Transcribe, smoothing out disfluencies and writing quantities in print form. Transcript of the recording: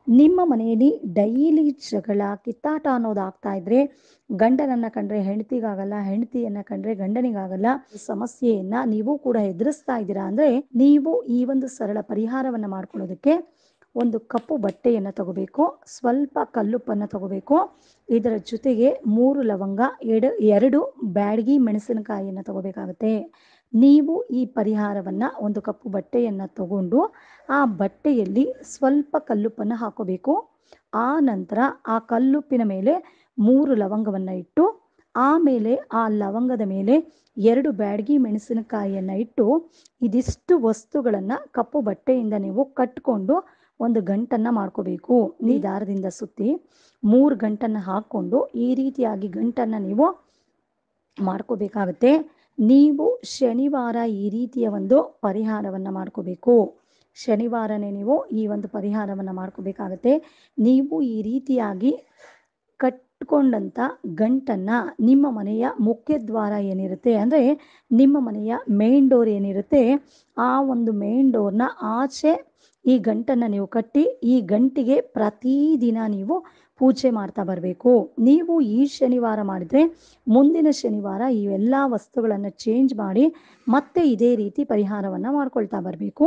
ನಿಮ್ಮ ಮನೆಯಲ್ಲಿ ಡೈಲಿ ಜಗಳ, ಕಿತ್ತಾಟ ಅನ್ನೋದು ಆಗ್ತಾ ಇದ್ರೆ, ಗಂಡನನ್ನ ಕಂಡ್ರೆ ಹೆಂಡತಿಗಾಗಲ್ಲ, ಹೆಂಡತಿಯನ್ನ ಕಂಡ್ರೆ ಗಂಡನಿಗಾಗಲ್ಲ. ಈ ಸಮಸ್ಯೆಯನ್ನ ನೀವು ಕೂಡ ಎದುರಿಸ್ತಾ ಇದ್ದೀರಾ ಅಂದ್ರೆ, ನೀವು ಈ ಒಂದು ಸರಳ ಪರಿಹಾರವನ್ನ ಮಾಡ್ಕೊಳ್ಳೋದಕ್ಕೆ ಒಂದು ಕಪ್ಪು ಬಟ್ಟೆಯನ್ನ ತಗೋಬೇಕು, ಸ್ವಲ್ಪ ಕಲ್ಲುಪ್ಪನ್ನ ತಗೋಬೇಕು. ಇದರ ಜೊತೆಗೆ 3 ಲವಂಗ, 2 ಬ್ಯಾಡಗಿ ಮೆಣಸಿನಕಾಯಿಯನ್ನ ತಗೋಬೇಕಾಗುತ್ತೆ. ನೀವು ಈ ಪರಿಹಾರವನ್ನ ಒಂದು ಕಪ್ಪು ಬಟ್ಟೆಯನ್ನ ತಗೊಂಡು ಆ ಬಟ್ಟೆಯಲ್ಲಿ ಸ್ವಲ್ಪ ಕಲ್ಲುಪ್ಪನ್ನು ಹಾಕೋಬೇಕು. ಆ ನಂತರ ಆ ಕಲ್ಲುಪ್ಪಿನ ಮೇಲೆ 3 ಲವಂಗವನ್ನ ಇಟ್ಟು, ಆಮೇಲೆ ಆ ಲವಂಗದ ಮೇಲೆ 2 ಬ್ಯಾಡಗಿ ಮೆಣಸಿನಕಾಯಿಯನ್ನ ಇಟ್ಟು, ಇದಿಷ್ಟು ವಸ್ತುಗಳನ್ನ ಕಪ್ಪು ಬಟ್ಟೆಯಿಂದ ನೀವು ಕಟ್ಕೊಂಡು ಒಂದು ಗಂಟನ್ನ ಮಾಡ್ಕೋಬೇಕು. ಈ ದಾರದಿಂದ ಸುತ್ತಿ 3 ಗಂಟನ್ನ ಹಾಕೊಂಡು ಈ ರೀತಿಯಾಗಿ ಗಂಟನ್ನ ನೀವು ಮಾಡ್ಕೋಬೇಕಾಗುತ್ತೆ. ನೀವು ಶನಿವಾರ ಈ ರೀತಿಯ ಒಂದು ಪರಿಹಾರವನ್ನ ಮಾಡ್ಕೋಬೇಕು. ಶನಿವಾರನೇ ನೀವು ಈ ಒಂದು ಪರಿಹಾರವನ್ನ ಮಾಡ್ಕೋಬೇಕಾಗತ್ತೆ. ನೀವು ಈ ರೀತಿಯಾಗಿ ಕಟ್ಕೊಂಡಂತ ಗಂಟನ್ನ ನಿಮ್ಮ ಮನೆಯ ಮುಖ್ಯದ್ವಾರ ಏನಿರುತ್ತೆ, ಅಂದ್ರೆ ನಿಮ್ಮ ಮನೆಯ ಮೇನ್ ಡೋರ್ ಏನಿರುತ್ತೆ, ಆ ಒಂದು ಮೇನ್ ಡೋರ್ನ ಆಚೆ ಈ ಗಂಟನ್ನ ನೀವು ಕಟ್ಟಿ, ಈ ಗಂಟಿಗೆ ಪ್ರತಿದಿನ ನೀವು ಪೂಜೆ ಮಾಡ್ತಾ ಬರಬೇಕು. ನೀವು ಈ ಶನಿವಾರ ಮಾಡಿದ್ರೆ ಮುಂದಿನ ಶನಿವಾರ ಇವೆಲ್ಲ ವಸ್ತುಗಳನ್ನು ಚೇಂಜ್ ಮಾಡಿ ಮತ್ತೆ ಇದೇ ರೀತಿ ಪರಿಹಾರವನ್ನ ಮಾಡ್ಕೊಳ್ತಾ ಬರಬೇಕು.